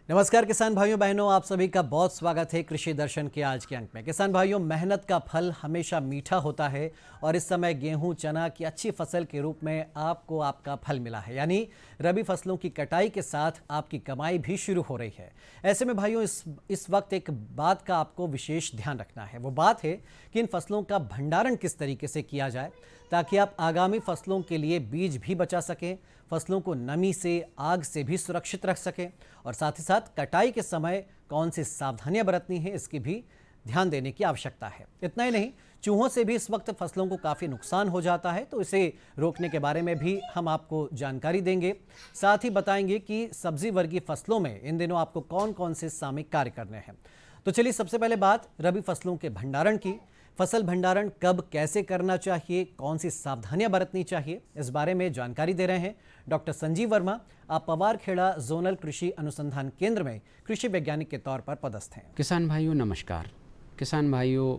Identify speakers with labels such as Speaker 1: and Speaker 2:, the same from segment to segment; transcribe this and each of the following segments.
Speaker 1: नमस्कार किसान भाइयों बहनों, आप सभी का बहुत स्वागत है कृषि दर्शन के आज के अंक में। किसान भाइयों, मेहनत का फल हमेशा मीठा होता है और इस समय गेहूं चना की अच्छी फसल के रूप में आपको आपका फल मिला है, यानी रबी फसलों की कटाई के साथ आपकी कमाई भी शुरू हो रही है। ऐसे में भाइयों इस वक्त एक बात का आपको विशेष ध्यान रखना है। वो बात है कि इन फसलों का भंडारण किस तरीके से किया जाए ताकि आप आगामी फसलों के लिए बीज भी बचा सकें, फसलों को नमी से, आग से भी सुरक्षित रख सकें और साथ ही साथ कटाई के समय कौन सी सावधानियां बरतनी है इसकी भी ध्यान देने की आवश्यकता है। इतना ही नहीं, चूहों से भी इस वक्त फसलों को काफ़ी नुकसान हो जाता है, तो इसे रोकने के बारे में भी हम आपको जानकारी देंगे। साथ ही बताएंगे कि सब्जी वर्गीय फसलों में इन दिनों आपको कौन कौन से सामयिक कार्य करने हैं। तो चलिए सबसे पहले बात रबी फसलों के भंडारण की। फसल भंडारण कब कैसे करना चाहिए, कौन सी सावधानियां बरतनी चाहिए, इस बारे में जानकारी दे रहे हैं डॉक्टर संजीव वर्मा। आप पवारखेड़ा जोनल कृषि अनुसंधान केंद्र में कृषि वैज्ञानिक के तौर पर पदस्थ हैं।
Speaker 2: किसान भाइयों नमस्कार। किसान भाइयों,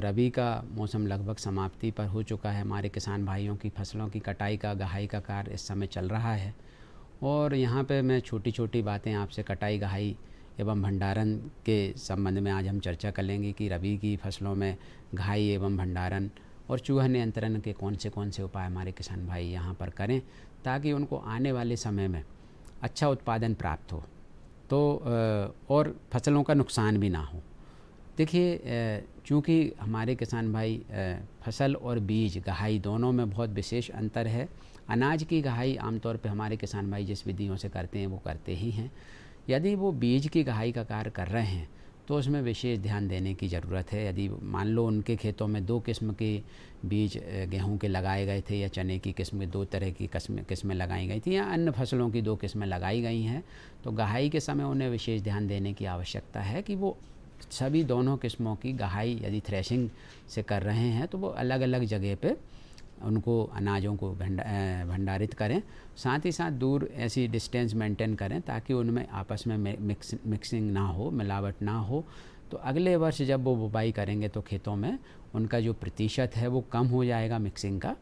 Speaker 2: रबी का मौसम लगभग समाप्ति पर हो चुका है। हमारे किसान भाइयों की फसलों की कटाई का, गहाई का कार्य इस समय चल रहा है और यहाँ पे मैं छोटी छोटी बातें आपसे कटाई, गहाई एवं भंडारण के संबंध में आज हम चर्चा करेंगे कि रबी की फसलों में घाई एवं भंडारण और चूहा नियंत्रण के कौन से उपाय हमारे किसान भाई यहाँ पर करें ताकि उनको आने वाले समय में अच्छा उत्पादन प्राप्त हो और फसलों का नुकसान भी ना हो। देखिए, चूँकि हमारे किसान भाई फसल और बीज गहाई दोनों में बहुत विशेष अंतर है। अनाज की गहाई आमतौर पे हमारे किसान भाई जिस विधियों से करते हैं वो करते ही हैं। यदि वो बीज की गहाई का कार्य कर रहे हैं तो उसमें विशेष ध्यान देने की ज़रूरत है। यदि मान लो उनके खेतों में दो किस्म के बीज गेहूं के लगाए गए थे या चने की किस्म के दो तरह की किस्में लगाई गई थी या अन्य फसलों की दो किस्में लगाई गई हैं, तो गहाई के समय उन्हें विशेष ध्यान देने की आवश्यकता है कि वो सभी दोनों किस्मों की गहाई यदि थ्रेशिंग से कर रहे हैं तो वो अलग अलग जगह पे उनको अनाजों को भंडारित करें। साथ ही साथ दूर ऐसी डिस्टेंस मेंटेन करें ताकि उनमें आपस में मिक्सिंग ना हो, मिलावट ना हो। तो अगले वर्ष जब वो बुवाई करेंगे तो खेतों में उनका जो प्रतिशत है वो कम हो जाएगा मिक्सिंग का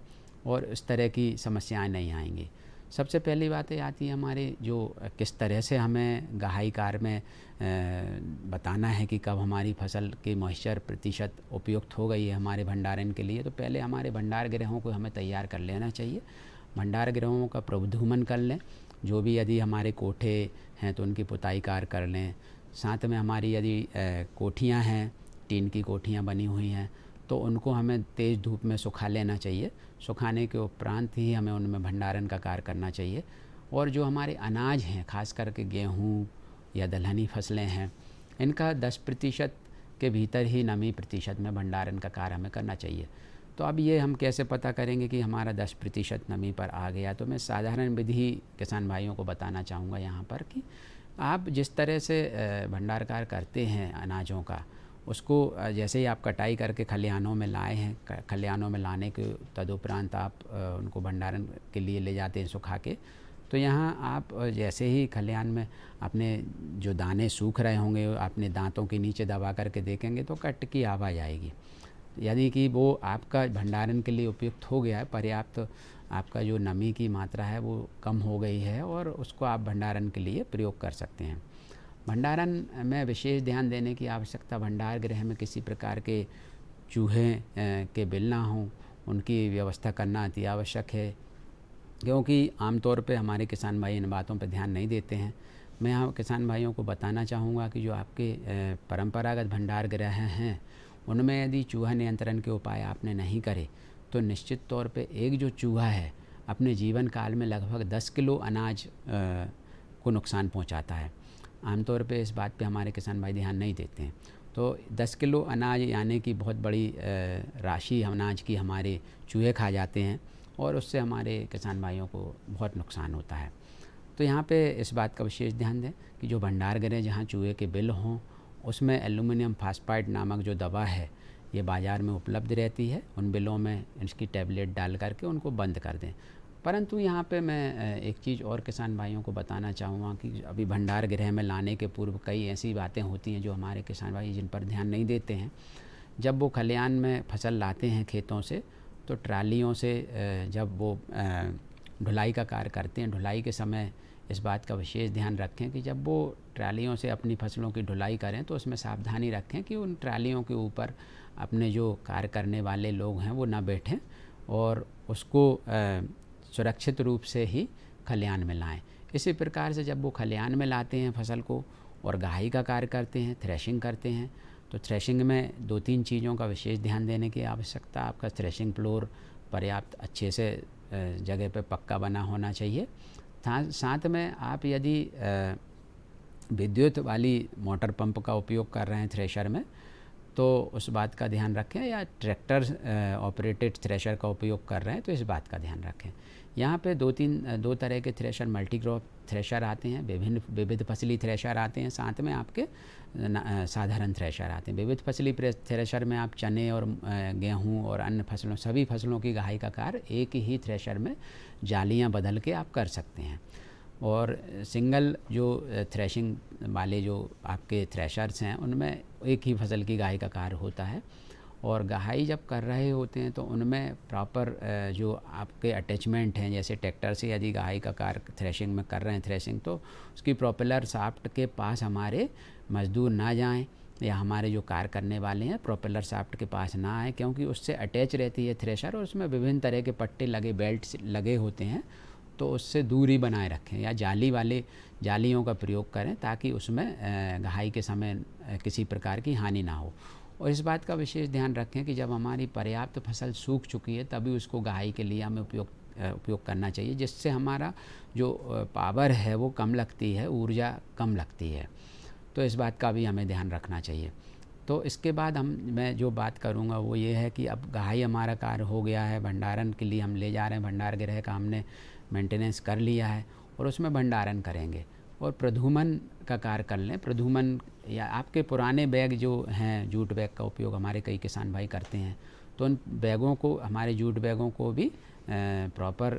Speaker 2: और इस तरह की समस्याएं नहीं आएंगी। सबसे पहली बात ये आती है हमारे जो किस तरह से हमें गहाई कार्य में बताना है कि कब हमारी फसल की मॉइस्चर प्रतिशत उपयुक्त हो गई है हमारे भंडारण के लिए। तो पहले हमारे भंडार गृहों को हमें तैयार कर लेना चाहिए। भंडार गृहों का प्रबंधन कर लें। जो भी यदि हमारे कोठे हैं तो उनकी पुताई कार्य कर लें। साथ में हमारी यदि कोठियाँ हैं, टीन की कोठियाँ बनी हुई हैं, तो उनको हमें तेज़ धूप में सुखा लेना चाहिए। सुखाने के उपरांत ही हमें उनमें भंडारण का कार्य करना चाहिए। और जो हमारे अनाज हैं, खास करके गेहूँ या दलहनी फसलें हैं, इनका 10% के भीतर ही नमी प्रतिशत में भंडारण का कार्य हमें करना चाहिए। तो अब ये हम कैसे पता करेंगे कि हमारा 10% नमी पर आ गया? तो मैं साधारण विधि किसान भाइयों को बताना चाहूँगा यहाँ पर कि आप जिस तरह से भंडार कार्य करते हैं अनाजों का, उसको जैसे ही आप कटाई करके खलिहानों में लाए हैं, खलिहानों में लाने के तदुपरांत आप उनको भंडारण के लिए ले जाते हैं सुखा के, तो यहाँ आप जैसे ही खलिहान में अपने जो दाने सूख रहे होंगे अपने दांतों के नीचे दबा करके देखेंगे तो कट की आवाज़ आएगी। यदि कि वो आपका भंडारण के लिए उपयुक्त हो गया है, पर्याप्त आपका जो नमी की मात्रा है वो कम हो गई है और उसको आप भंडारण के लिए प्रयोग कर सकते हैं। भंडारण में विशेष ध्यान देने की आवश्यकता, भंडार गृह में किसी प्रकार के चूहे के बिल ना हों, उनकी व्यवस्था करना अति आवश्यक है, क्योंकि आमतौर पे हमारे किसान भाई इन बातों पे ध्यान नहीं देते हैं। मैं यहाँ किसान भाइयों को बताना चाहूँगा कि जो आपके परंपरागत भंडार गृह हैं उनमें यदि चूहा नियंत्रण के उपाय आपने नहीं करे तो निश्चित तौर पे एक जो चूहा है अपने जीवन काल में लगभग 10 किलो अनाज को नुकसान पहुँचाता है। आमतौर पे इस बात पे हमारे किसान भाई ध्यान नहीं देते हैं। तो 10 किलो अनाज यानी कि बहुत बड़ी राशि अनाज की हमारे चूहे खा जाते हैं और उससे हमारे किसान भाइयों को बहुत नुकसान होता है। तो यहाँ पे इस बात का विशेष ध्यान दें कि जो भंडार गृह जहाँ चूहे के बिल हों उसमें एल्यूमिनियम फास्फाइड नामक जो दवा है ये बाज़ार में उपलब्ध रहती है। उन बिलों में इसकी टैबलेट डाल करके उनको बंद कर दें। परंतु यहाँ पे मैं एक चीज़ और किसान भाइयों को बताना चाहूँगा कि अभी भंडार गृह में लाने के पूर्व कई ऐसी बातें होती हैं जो हमारे किसान भाई जिन पर ध्यान नहीं देते हैं। जब वो खलिहान में फसल लाते हैं खेतों से तो ट्रालियों से जब वो ढुलाई का कार्य करते हैं, ढुलाई के समय इस बात का विशेष ध्यान रखें कि जब वो ट्रालियों से अपनी फसलों की ढुलाई करें तो उसमें सावधानी रखें कि उन ट्रालियों के ऊपर अपने जो कार्य करने वाले लोग हैं वो ना बैठें और उसको सुरक्षित रूप से ही खलिहान में लाएं। इसी प्रकार से जब वो खलिहान में लाते हैं फसल को और गहाई का कार्य करते हैं, थ्रेशिंग करते हैं, तो थ्रेशिंग में 2-3 चीज़ों का विशेष ध्यान देने की आवश्यकता। आपका थ्रेशिंग फ्लोर पर्याप्त अच्छे से जगह पे पक्का बना होना चाहिए। साथ में आप यदि विद्युत वाली मोटर पंप का उपयोग कर रहे हैं थ्रेशर में तो उस बात का ध्यान रखें, या ट्रैक्टर ऑपरेटेड थ्रेशर का उपयोग कर रहे हैं तो इस बात का ध्यान रखें। यहाँ पे दो तरह के थ्रेशर मल्टी क्रॉप थ्रेशर आते हैं, विविध फसली थ्रेशर आते हैं, साथ में आपके साधारण थ्रेशर आते हैं। विविध फसली थ्रेशर में आप चने और गेहूँ और अन्य फसलों सभी फसलों की गहाई का कार्य एक ही थ्रेशर में जालियाँ बदल के आप कर सकते हैं। और सिंगल जो थ्रेशिंग वाले जो आपके थ्रेशर्स हैं उनमें एक ही फसल की गहाई का कार्य होता है। और गहाई जब कर रहे होते हैं तो उनमें प्रॉपर जो आपके अटैचमेंट हैं, जैसे ट्रैक्टर से यदि गहाई का कार्य थ्रेशिंग में कर रहे हैं थ्रेशिंग, तो उसकी प्रोपेलर शाफ्ट के पास हमारे मज़दूर ना जाएं या हमारे जो कार्य करने वाले हैं प्रोपेलर शाफ्ट के पास ना आए, क्योंकि उससे अटैच रहती है थ्रेशर और उसमें विभिन्न तरह के पट्टे लगे, बेल्ट लगे होते हैं, तो उससे दूरी बनाए रखें या जालियों का प्रयोग करें ताकि उसमें गहाई के समय किसी प्रकार की हानि ना हो। और इस बात का विशेष ध्यान रखें कि जब हमारी पर्याप्त फसल सूख चुकी है तभी उसको गहाई के लिए हमें उपयोग करना चाहिए, जिससे हमारा जो पावर है वो कम लगती है, ऊर्जा कम लगती है। तो इस बात का भी हमें ध्यान रखना चाहिए। तो इसके बाद मैं जो बात करूँगा वो ये है कि अब गहाई हमारा कार्य हो गया है, भंडारण के लिए हम ले जा रहे हैं, भंडार गृह का हमने मेंटेनेंस कर लिया है और उसमें भंडारण करेंगे और प्रधूमन का कार्य कर लें। प्रधूमन या आपके पुराने बैग जो हैं, जूट बैग का उपयोग हमारे कई किसान भाई करते हैं, तो उन बैगों को, हमारे जूट बैगों को भी प्रॉपर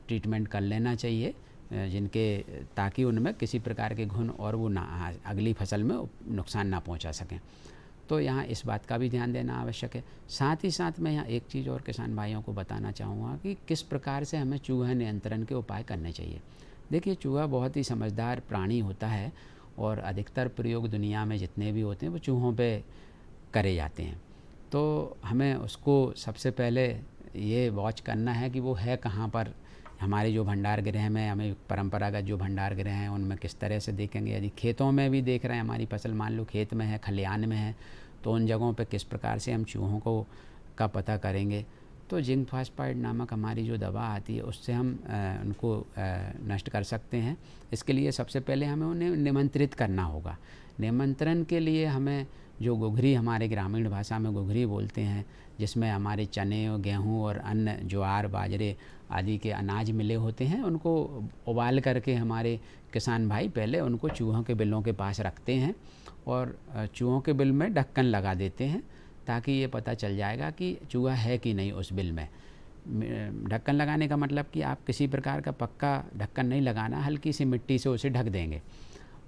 Speaker 2: ट्रीटमेंट कर लेना चाहिए, ताकि उनमें किसी प्रकार के घुन और वो ना अगली फसल में नुकसान ना पहुंचा सकें। तो यहाँ इस बात का भी ध्यान देना आवश्यक है। साथ ही साथ मैं यहाँ एक चीज़ और किसान भाइयों को बताना चाहूँगा कि किस प्रकार से हमें चूहा नियंत्रण के उपाय करने चाहिए। देखिए, चूहा बहुत ही समझदार प्राणी होता है और अधिकतर प्रयोग दुनिया में जितने भी होते हैं वो चूहों पे करे जाते हैं। तो हमें उसको सबसे पहले ये वॉच करना है कि वो है कहाँ पर। हमारे जो भंडार गृह में, हमें परंपरागत जो भंडार गृह हैं उनमें किस तरह से देखेंगे। यदि खेतों में भी देख रहे हैं, हमारी फसल मान लो खेत में है, खलिहान में है, तो उन जगहों पे किस प्रकार से हम चूहों का पता करेंगे। तो जिंक फास्फाइड नामक हमारी जो दवा आती है उससे हम उनको नष्ट कर सकते हैं। इसके लिए सबसे पहले हमें उन्हें निमंत्रित करना होगा। निमंत्रण के लिए हमें जो गोघरी, हमारे ग्रामीण भाषा में गोघरी बोलते हैं, जिसमें हमारे चने और गेहूँ और अन्य ज्वार बाजरे आदि के अनाज मिले होते हैं, उनको उबाल करके हमारे किसान भाई पहले उनको चूहों के बिलों के पास रखते हैं और चूहों के बिल में ढक्कन लगा देते हैं, ताकि ये पता चल जाएगा कि चूहा है कि नहीं उस बिल में। ढक्कन लगाने का मतलब कि आप किसी प्रकार का पक्का ढक्कन नहीं लगाना, हल्की सी मिट्टी से उसे ढक देंगे।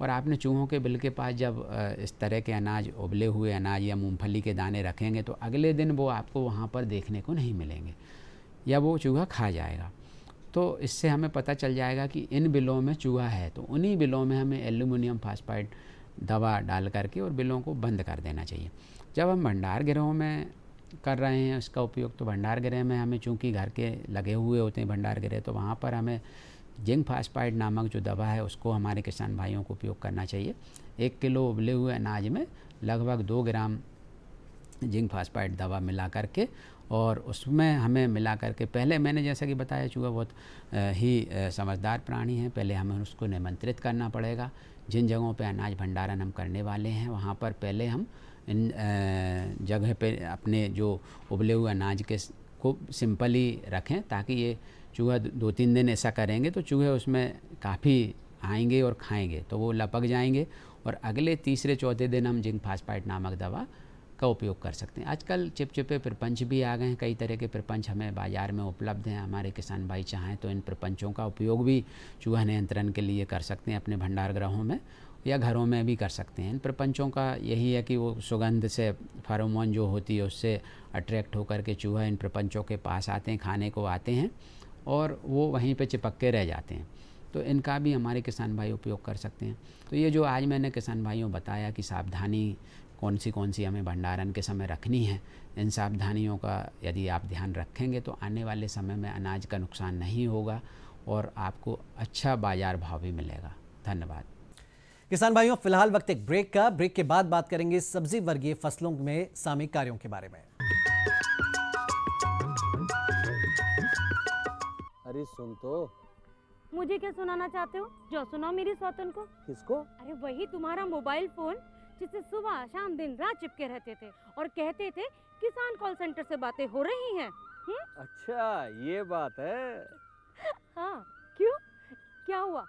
Speaker 2: और आपने चूहों के बिल के पास जब इस तरह के अनाज, उबले हुए अनाज या मूंगफली के दाने रखेंगे तो अगले दिन वो आपको वहाँ पर देखने को नहीं मिलेंगे या वो चूहा खा जाएगा। तो इससे हमें पता चल जाएगा कि इन बिलों में चूहा है, तो उन्हीं बिलों में हमें एल्यूमिनियम फास्फाइड दवा डाल करके और बिलों को बंद कर देना चाहिए। जब हम भंडार गृहों में कर रहे हैं इसका उपयोग, तो भंडार गृह में हमें, चूँकि घर के लगे हुए होते हैं भंडार गृह, तो वहाँ पर हमें जिंक फास्फाइड नामक जो दवा है उसको हमारे किसान भाइयों को उपयोग करना चाहिए। 1 किलो उबले हुए अनाज में लगभग 2 ग्राम जिंक फास्फाइड दवा मिला करके, और उसमें हमें मिला करके पहले, मैंने जैसा कि बताया, चूहा बहुत ही समझदार प्राणी है, पहले हमें उसको निमंत्रित करना पड़ेगा। जिन जगहों पे अनाज भंडारण हम करने वाले हैं वहाँ पर पहले हम इन जगह पे अपने जो उबले हुए अनाज को सिंपल ही रखें, ताकि ये चूहा 2-3 दिन ऐसा करेंगे तो चूहे उसमें काफ़ी आएंगे और खाएंगे, तो वो लपक जाएंगे और अगले तीसरे चौथे दिन हम जिंक फास्फाइड नामक दवा का उपयोग कर सकते हैं। आजकल चिपचिपे प्रपंच भी आ गए हैं, कई तरह के प्रपंच हमें बाज़ार में उपलब्ध हैं। हमारे किसान भाई चाहें तो इन प्रपंचों का उपयोग भी चूहा नियंत्रण के लिए कर सकते हैं, अपने भंडार गृहों में या घरों में भी कर सकते हैं। इन प्रपंचों का यही है कि वो सुगंध से, फेरोमोन जो होती है उससे अट्रैक्ट होकर के चूहा इन प्रपंचों के पास आते हैं, खाने को आते हैं और वो वहीं पे चिपक के रह जाते हैं। तो इनका भी हमारे किसान भाई उपयोग कर सकते हैं। तो ये जो आज मैंने किसान भाइयों बताया कि सावधानी कौन सी हमें भंडारण के समय रखनी है, इन सावधानियों का यदि आप ध्यान रखेंगे तो आने वाले समय में अनाज का नुकसान नहीं होगा और आपको अच्छा बाज़ार भाव भी मिलेगा। धन्यवाद।
Speaker 1: किसान भाइयों, फिलहाल वक्त एक ब्रेक के बाद बात करेंगे सब्जी वर्गीय फसलों में सामयिक कार्यों के बारे में।
Speaker 3: अरे सुन तो।
Speaker 4: मुझे क्या सुनाना चाहते हो? जो सुनाओ मेरी सौतन को।
Speaker 3: किसको?
Speaker 4: अरे वही तुम्हारा मोबाइल फोन जिससे सुबह शाम दिन रात चिपके रहते थे और कहते थे किसान कॉल सेंटर से बातें हो रही हैं।
Speaker 3: अच्छा ये बात है।
Speaker 4: हाँ, क्यों? क्या हुआ?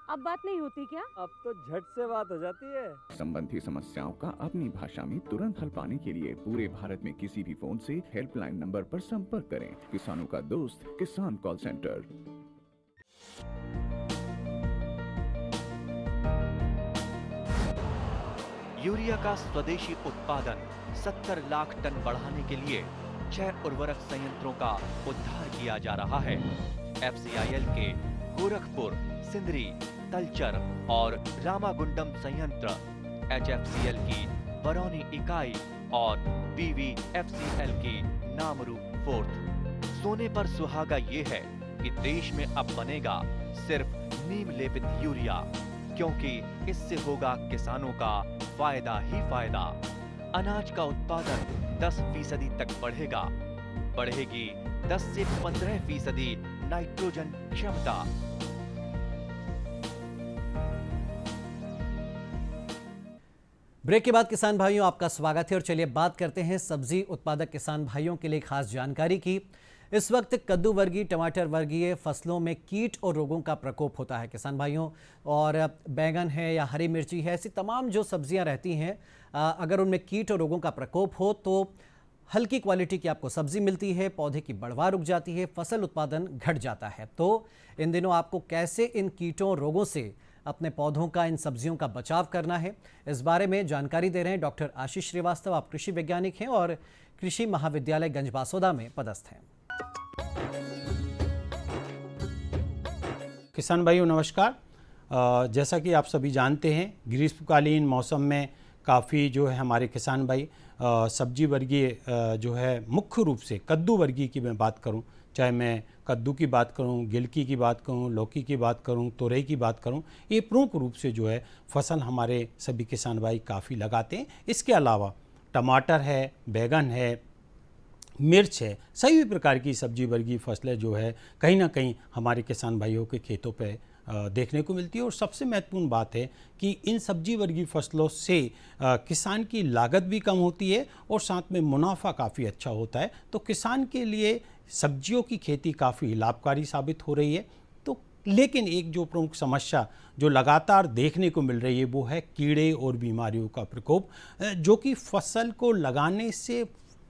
Speaker 4: अब बात नहीं होती क्या?
Speaker 3: अब तो झट से बात हो जाती है।
Speaker 5: संबंधी समस्याओं का अपनी भाषा में तुरंत हल पाने के लिए पूरे भारत में किसी भी फोन से हेल्पलाइन नंबर पर संपर्क करें। किसानों का दोस्त किसान कॉल सेंटर।
Speaker 6: यूरिया का स्वदेशी उत्पादन 70 लाख टन बढ़ाने के लिए 6 उर्वरक संयंत्रों का उद्धार किया जा रहा है। FCIL के गोरखपुर, सिंदरी, तलचर और रामागुंडम संयंत्र, HFCL की बरौनी इकाई और BVFCL की नामरू फोर्थ। सोने पर सुहागा ये है कि देश में अब बनेगा सिर्फ नीम लेपित यूरिया, क्योंकि इससे होगा किसानों का फायदा ही फायदा। अनाज का उत्पादन 10% तक बढ़ेगा। बढ़ेगी 10 से 15% नाइट्रोजन क्षमता।
Speaker 1: ब्रेक के बाद किसान भाइयों आपका स्वागत है और चलिए बात करते हैं सब्जी उत्पादक किसान भाइयों के लिए खास जानकारी की। इस वक्त कद्दू वर्गीय, टमाटर वर्गीय फसलों में कीट और रोगों का प्रकोप होता है किसान भाइयों। और बैंगन है या हरी मिर्ची है, ऐसी तमाम जो सब्जियां रहती हैं, अगर उनमें कीट और रोगों का प्रकोप हो तो हल्की क्वालिटी की आपको सब्जी मिलती है, पौधे की बढ़वार रुक जाती है, फसल उत्पादन घट जाता है। तो इन दिनों आपको कैसे इन कीटों और रोगों से अपने पौधों का, इन सब्जियों का बचाव करना है, इस बारे में जानकारी दे रहे हैं डॉक्टर आशीष श्रीवास्तव। आप कृषि वैज्ञानिक हैं और कृषि महाविद्यालय गंजबासौदा में पदस्थ हैं।
Speaker 7: किसान भाइयों नमस्कार। जैसा कि आप सभी जानते हैं, ग्रीष्मकालीन मौसम में काफ़ी जो है हमारे किसान भाई सब्जी वर्गीय जो है मुख्य रूप से कद्दू वर्गीय की मैं बात करूं, चाहे मैं कद्दू की बात करूं, गिलकी की बात करूं, लौकी की बात करूं, तोरई की बात करूं, ये प्रमुख रूप से जो है फसल हमारे सभी किसान भाई काफ़ी लगाते हैं। इसके अलावा टमाटर है, बैगन है, मिर्च है, सभी प्रकार की सब्जी वर्गीय फसलें जो है कहीं ना कहीं हमारे किसान भाइयों के खेतों पे देखने को मिलती है। और सबसे महत्वपूर्ण बात है कि इन सब्जी वर्गीय फसलों से किसान की लागत भी कम होती है और साथ में मुनाफा काफ़ी अच्छा होता है। तो किसान के लिए सब्जियों की खेती काफ़ी लाभकारी साबित हो रही है। तो लेकिन एक जो प्रमुख समस्या जो लगातार देखने को मिल रही है वो है कीड़े और बीमारियों का प्रकोप, जो कि फसल को लगाने से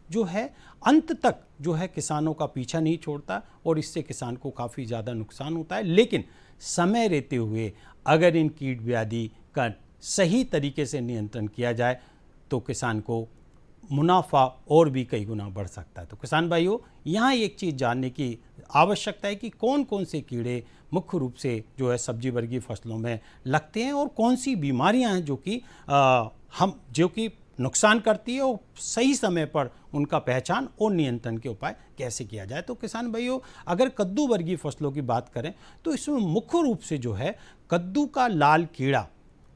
Speaker 7: जो है अंत तक जो है किसानों का पीछा नहीं छोड़ता और इससे किसान को काफ़ी ज़्यादा नुकसान होता है। लेकिन समय रहते हुए अगर इन कीट व्याधि का सही तरीके से नियंत्रण किया जाए तो किसान को मुनाफा और भी कई गुना बढ़ सकता है। तो किसान भाइयों, यहाँ एक चीज़ जानने की आवश्यकता है कि कौन कौन से कीड़े मुख्य रूप से जो है सब्जी वर्गीय फसलों में लगते हैं और कौन सी बीमारियाँ हैं जो कि नुकसान करती है और सही समय पर उनका पहचान और नियंत्रण के उपाय कैसे किया जाए। तो किसान भाइयों, अगर कद्दू वर्गीय फसलों की बात करें तो इसमें मुख्य रूप से जो है कद्दू का लाल कीड़ा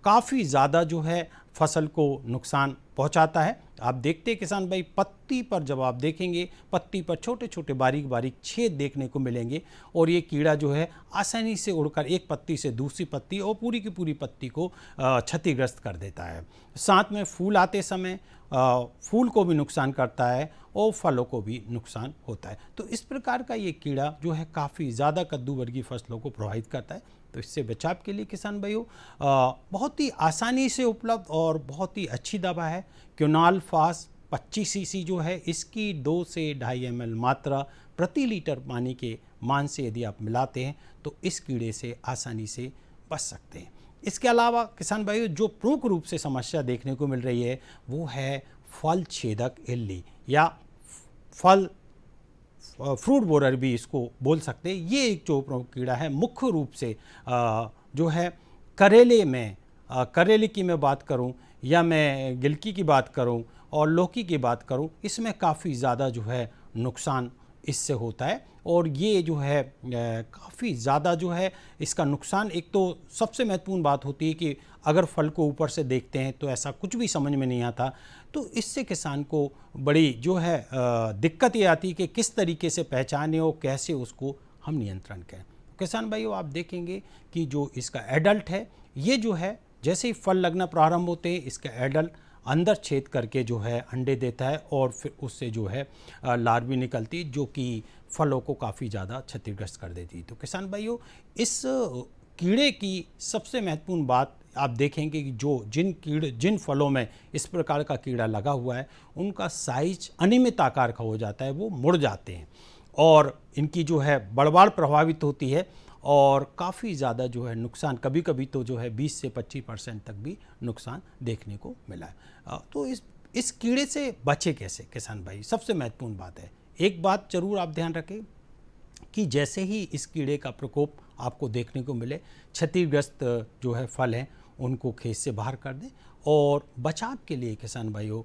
Speaker 7: काफ़ी ज़्यादा जो है फसल को नुकसान पहुंचाता है। आप देखते हैं किसान भाई, पत्ती पर जब आप देखेंगे, पत्ती पर छोटे छोटे बारीक बारीक छेद देखने को मिलेंगे और ये कीड़ा जो है आसानी से उड़कर एक पत्ती से दूसरी पत्ती और पूरी की पूरी पत्ती को क्षतिग्रस्त कर देता है। साथ में फूल आते समय फूल को भी नुकसान करता है और फलों को भी नुकसान होता है। तो इस प्रकार का ये कीड़ा जो है काफ़ी ज़्यादा कद्दू वर्गीय फसलों को प्रभावित करता है। तो इससे बचाव के लिए किसान भाइयों बहुत ही आसानी से उपलब्ध और बहुत ही अच्छी दवा है क्योनाल फास 25 सीसी जो है, इसकी 2 से 2.5 ml मात्रा प्रति लीटर पानी के मान से यदि आप मिलाते हैं तो इस कीड़े से आसानी से बच सकते हैं। इसके अलावा किसान भाइयों, जो प्रमुख रूप से समस्या देखने को मिल रही है वो है फल छेदक इल्ली या फल फ्रूट बोरर भी इसको बोल सकते हैं। ये एक जो प्रमुख कीड़ा है, मुख्य रूप से जो है करेले में, करेले की मैं बात करूं या मैं गिलकी की बात करूं और लौकी की बात करूं, इसमें काफ़ी ज़्यादा जो है नुकसान इससे होता है। और ये जो है काफ़ी ज़्यादा जो है इसका नुकसान, एक तो सबसे महत्वपूर्ण बात होती है कि अगर फल को ऊपर से देखते हैं तो ऐसा कुछ भी समझ में नहीं आता, तो इससे किसान को बड़ी जो है दिक्कत ये आती है कि किस तरीके से पहचाने और कैसे उसको हम नियंत्रण करें। किसान भाइयों, आप देखेंगे कि जो इसका एडल्ट है, ये जो है जैसे ही फल लगना प्रारंभ होते हैं, इसका एडल्ट अंदर छेद करके जो है अंडे देता है और फिर उससे जो है लार्वी निकलती, जो कि फलों को काफ़ी ज़्यादा क्षतिग्रस्त कर देती है। तो किसान भाइयों, इस कीड़े की सबसे महत्वपूर्ण बात आप देखेंगे कि जो जिन फलों में इस प्रकार का कीड़ा लगा हुआ है, उनका साइज अनियमित आकार का हो जाता है, वो मुड़ जाते हैं और इनकी जो है बढ़वाड़ प्रभावित होती है और काफ़ी ज़्यादा जो है नुकसान, कभी कभी तो जो है 20 से 25% तक भी नुकसान देखने को मिला है। तो इस कीड़े से बचे कैसे किसान भाई, सबसे महत्वपूर्ण बात है। एक बात जरूर आप ध्यान रखें कि जैसे ही इस कीड़े का प्रकोप आपको देखने को मिले, क्षतिग्रस्त जो है फल हैं उनको खेत से बाहर कर दें। और बचाव के लिए किसान भाइयों,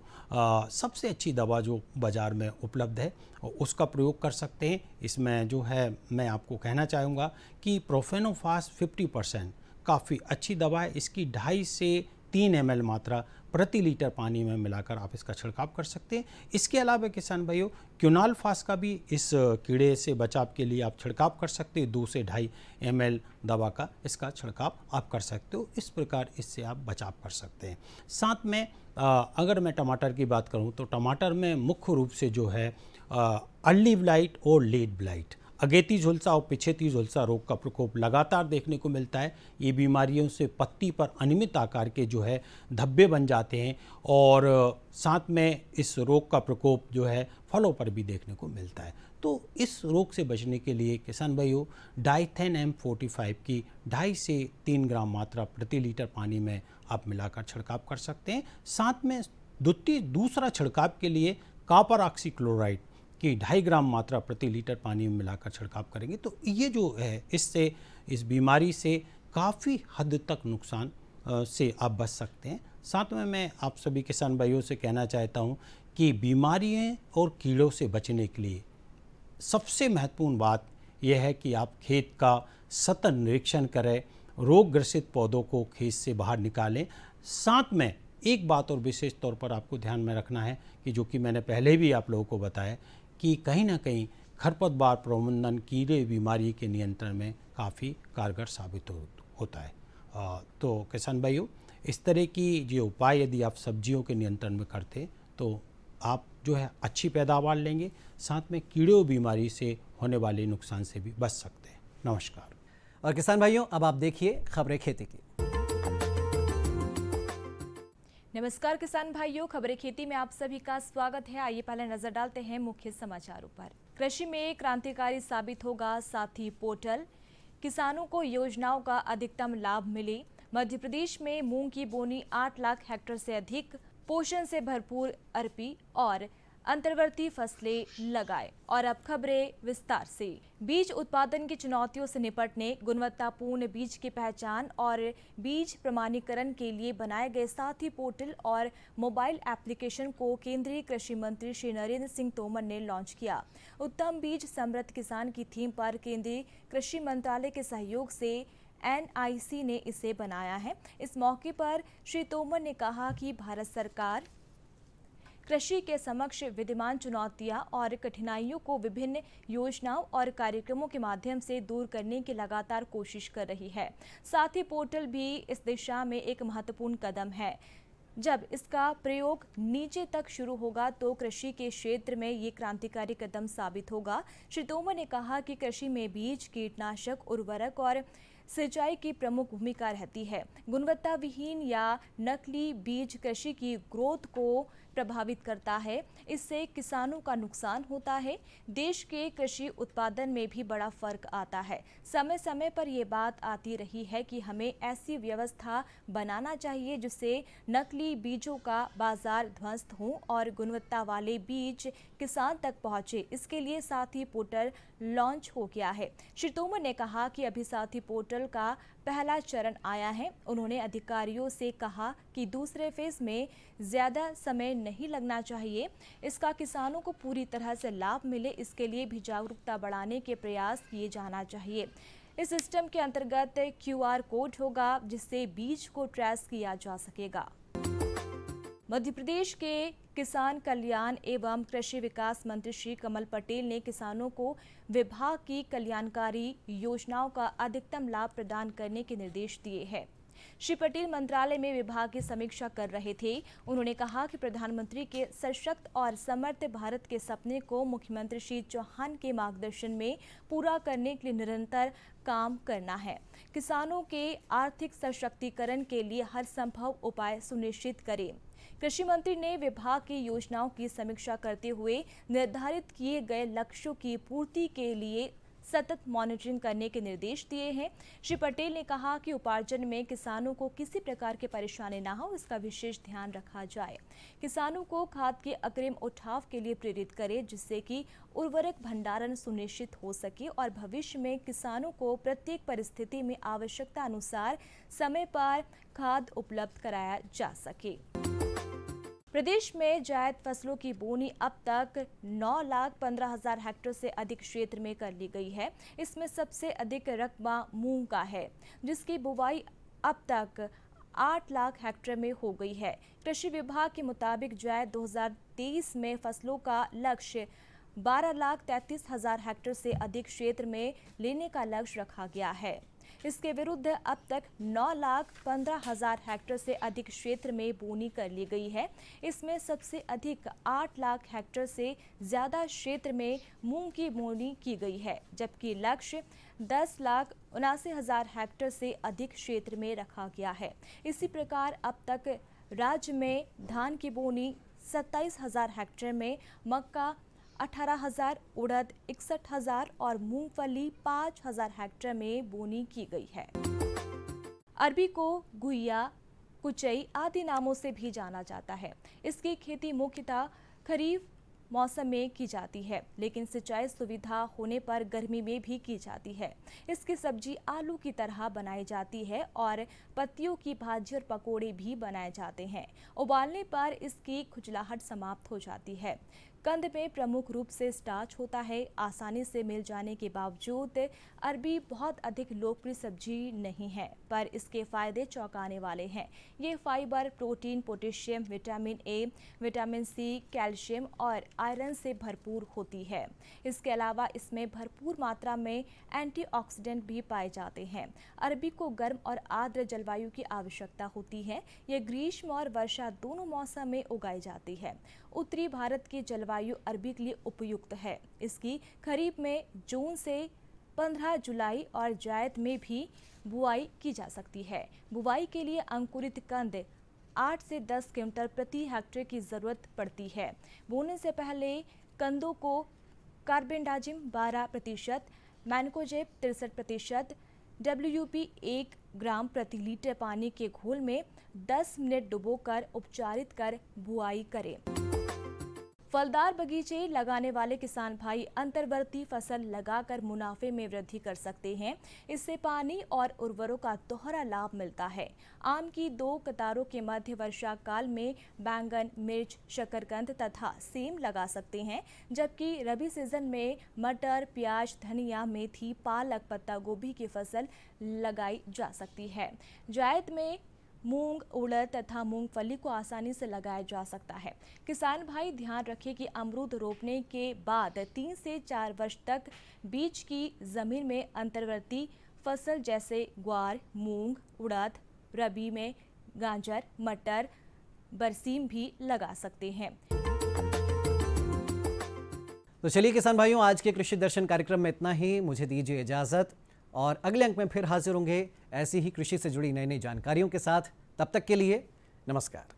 Speaker 7: सबसे अच्छी दवा जो बाज़ार में उपलब्ध है उसका प्रयोग कर सकते हैं। इसमें जो है मैं आपको कहना चाहूँगा कि प्रोफेनोफास 50% काफ़ी अच्छी दवा है। इसकी 2.5 से 3 ml मात्रा प्रति लीटर पानी में मिलाकर आप इसका छिड़काव कर सकते हैं। इसके अलावा किसान भाइयों, क्यूनालफास का भी इस कीड़े से बचाव के लिए आप छिड़काव कर सकते हैं। 2 से 2.5 ml दवा का इसका छिड़काव आप कर सकते हो। इस प्रकार इससे आप बचाव कर सकते हैं। साथ में अगर मैं टमाटर की बात करूं तो टमाटर में मुख्य रूप से जो है अर्ली ब्लाइट और लेट ब्लाइट, अगेती झुलसा और पिछेती झुलसा रोग का प्रकोप लगातार देखने को मिलता है। ये बीमारियों से पत्ती पर अनियमित आकार के जो है धब्बे बन जाते हैं और साथ में इस रोग का प्रकोप जो है फलों पर भी देखने को मिलता है। तो इस रोग से बचने के लिए किसान भाइयों, डाइथेन M45 की 2.5 से 3 ग्राम मात्रा प्रति लीटर पानी में आप मिलाकर छिड़काव कर सकते हैं। साथ में दूसरा छिड़काव के लिए कॉपर ऑक्सीक्लोराइड कि 2.5 ग्राम मात्रा प्रति लीटर पानी में मिलाकर छिड़काव करेंगे तो ये जो है इससे इस बीमारी से काफ़ी हद तक नुकसान से आप बच सकते हैं। साथ में मैं आप सभी किसान भाइयों से कहना चाहता हूँ कि बीमारियों और कीड़ों से बचने के लिए सबसे महत्वपूर्ण बात यह है कि आप खेत का सतत निरीक्षण करें, रोग ग्रसित पौधों को खेत से बाहर निकालें। साथ में एक बात और विशेष तौर पर आपको ध्यान में रखना है कि जो कि मैंने पहले भी आप लोगों को बताया कि कहीं ना कहीं खरपतवार प्रबंधन कीड़े बीमारी के नियंत्रण में काफ़ी कारगर साबित होता है। तो किसान भाइयों, इस तरह की जो उपाय यदि आप सब्जियों के नियंत्रण में करते तो आप जो है अच्छी पैदावार लेंगे, साथ में कीड़े बीमारी से होने वाले नुकसान से भी बच सकते हैं। नमस्कार।
Speaker 1: और किसान भाइयों, अब आप देखिए खबरें खेती की।
Speaker 8: नमस्कार किसान भाइयों, खबरें खेती में आप सभी का स्वागत है। आइए पहले नजर डालते हैं मुख्य समाचारों पर। कृषि में क्रांतिकारी साबित होगा साथी पोर्टल, किसानों को योजनाओं का अधिकतम लाभ मिले। मध्य प्रदेश में मूंग की बोनी 8 लाख हेक्टेयर से अधिक, पोषण से भरपूर अरपी और अंतर्वर्ती फसलें लगाए। और अब खबरें विस्तार से। बीज उत्पादन की चुनौतियों से निपटने, गुणवत्तापूर्ण बीज की पहचान और बीज प्रमाणीकरण के लिए बनाए गए साथी पोर्टल और मोबाइल एप्लीकेशन को केंद्रीय कृषि मंत्री श्री नरेंद्र सिंह तोमर ने लॉन्च किया। उत्तम बीज समृद्ध किसान की थीम पर केंद्रीय कृषि मंत्रालय के सहयोग से NIC ने इसे बनाया है। इस मौके पर श्री तोमर ने कहा कि भारत सरकार कृषि के समक्ष विद्यमान चुनौतियां और कठिनाइयों को विभिन्न योजनाओं और कार्यक्रमों के माध्यम से दूर करने की लगातार कोशिश कर रही है। साथ ही पोर्टल भी इस दिशा में एक महत्वपूर्ण कदम है। जब इसका प्रयोग नीचे तक शुरू होगा तो कृषि के क्षेत्र में ये क्रांतिकारी कदम साबित होगा। श्री तोमर ने कहा कि कृषि में बीज, कीटनाशक, उर्वरक और सिंचाई की प्रमुख भूमिका रहती है। गुणवत्ता विहीन या नकली बीज कृषि की ग्रोथ को प्रभावित करता है। इससे किसानों का नुकसान होता है। देश के कृषि उत्पादन में भी बड़ा फर्क आता है। समय समय पर ये बात आती रही है कि हमें ऐसी व्यवस्था बनाना चाहिए जिससे नकली बीजों का बाजार ध्वस्त हो और गुणवत्ता वाले बीज किसान तक पहुंचे। इसके लिए साथी पोर्टल लॉन्च हो गया है। श्री तोमर ने कहा कि अभी साथी पोर्टल का पहला चरण आया है। उन्होंने अधिकारियों से कहा कि दूसरे फेज में ज्यादा समय नहीं लगना चाहिए। इसका किसानों को पूरी तरह से लाभ मिले, इसके लिए भी जागरूकता बढ़ाने के प्रयास किए जाना चाहिए। इस सिस्टम के अंतर्गत QR कोड होगा जिससे बीज को ट्रेस किया जा सकेगा। मध्य प्रदेश के किसान कल्याण एवं कृषि विकास मंत्री श्री कमल पटेल ने किसानों को विभाग की कल्याणकारी योजनाओं का अधिकतम लाभ प्रदान करने के निर्देश दिए हैं। श्री पटेल मंत्रालय में विभाग की समीक्षा कर रहे थे। उन्होंने कहा कि प्रधानमंत्री के सशक्त और समर्थ भारत के सपने को मुख्यमंत्री श्री चौहान के मार्गदर्शन में पूरा करने के लिए निरंतर काम करना है। किसानों के आर्थिक सशक्तिकरण के लिए हर संभव उपाय सुनिश्चित करें। कृषि मंत्री ने विभाग की योजनाओं की समीक्षा करते हुए निर्धारित किए गए लक्ष्यों की पूर्ति के लिए सतत मॉनिटरिंग करने के निर्देश दिए हैं। श्री पटेल ने कहा कि उपार्जन में किसानों को किसी प्रकार की परेशानी न हो, इसका विशेष ध्यान रखा जाए। किसानों को खाद के अग्रिम उठाव के लिए प्रेरित करें जिससे कि उर्वरक भंडारण सुनिश्चित हो सके और भविष्य में किसानों को प्रत्येक परिस्थिति में आवश्यकता अनुसार समय पर खाद उपलब्ध कराया जा सके। प्रदेश में जायद फसलों की बोनी अब तक 9,15,000 हेक्टेयर से अधिक क्षेत्र में कर ली गई है। इसमें सबसे अधिक रकबा मूंग का है जिसकी बुवाई अब तक 8 लाख हेक्टेयर में हो गई है। कृषि विभाग के मुताबिक जायद 2023 में फसलों का लक्ष्य 12,33,000 हेक्टेयर से अधिक क्षेत्र में लेने का लक्ष्य रखा गया है। इसके विरुद्ध अब तक 9,15,000 हेक्टेयर से अधिक क्षेत्र में बोनी कर ली गई है। इसमें सबसे अधिक 8 लाख हेक्टेयर से ज़्यादा क्षेत्र में मूंग की बोनी की गई है, जबकि लक्ष्य 10,79,000 हेक्टेयर से अधिक क्षेत्र में रखा गया है। इसी प्रकार अब तक राज्य में धान की बोनी 27,000 हेक्टेयर में, मक्का 18,000, उड़द 61,000 और मूंगफली 5,000 हेक्टेयर में बोनी की गई है। अरबी को घुइया, कुचई आदि नामों से भी जाना जाता है। इसकी खेती मुख्यतः खरीफ मौसम में की जाती है, लेकिन सिंचाई सुविधा होने पर गर्मी में भी की जाती है। इसकी सब्जी आलू की तरह बनाई जाती है और पत्तियों की भाजी और पकोड़े भी बनाए जाते हैं। उबालने पर इसकी खुजलाहट समाप्त हो जाती है। कंद में प्रमुख रूप से स्टार्च होता है। आसानी से मिल जाने के बावजूद अरबी बहुत अधिक लोकप्रिय सब्जी नहीं है, पर इसके फायदे चौंकाने वाले हैं। ये fibre, protein, potassium, vitamin A, vitamin C, calcium और आयरन से भरपूर होती है। इसके अलावा इसमें भरपूर मात्रा में एंटीऑक्सीडेंट भी पाए जाते हैं। अरबी को गर्म और आर्द्र जलवायु की आवश्यकता होती है। ये ग्रीष्म और वर्षा दोनों मौसम में उगाई जाती है। उत्तरी भारत की जलवायु अरबी के लिए उपयुक्त है। इसकी खरीफ में जून से 15 जुलाई और जायद में भी बुआई की जा सकती है। बुआई के लिए अंकुरित कंद 8 से 10 क्विंटल प्रति हेक्टेयर की जरूरत पड़ती है। बोने से पहले कंदों को कार्बेंडाजिम 12%, मैनकोजेब 63%, WP 1 ग्राम प्रति लीटर पानी के घोल में 10 मिनट डुबोकर उपचारित कर बुआई करें। फलदार बगीचे लगाने वाले किसान भाई अंतर्वर्ती फसल लगाकर मुनाफे में वृद्धि कर सकते हैं। इससे पानी और उर्वरकों का दोहरा लाभ मिलता है। आम की 2 कतारों के मध्य वर्षा काल में बैंगन, मिर्च, शकरकंद तथा सेम लगा सकते हैं, जबकि रबी सीजन में मटर, प्याज, धनिया, मेथी, पालक, पत्ता गोभी की फसल लगाई जा सकती है। जायद में मूंग, उड़द तथा मूंगफली को आसानी से लगाया जा सकता है। किसान भाई ध्यान रखें कि अमरूद रोपने के बाद 3 से 4 वर्ष तक बीज की जमीन में अंतर्वर्ती फसल जैसे ग्वार, मूंग, उड़द, रबी में गाजर, मटर, बरसीम भी लगा सकते हैं।
Speaker 1: तो चलिए किसान भाइयों, आज के कृषि दर्शन कार्यक्रम में इतना ही। मुझे दीजिए इजाजत और अगले अंक में फिर हाजिर होंगे ऐसी ही कृषि से जुड़ी नई नई जानकारियों के साथ। तब तक के लिए नमस्कार।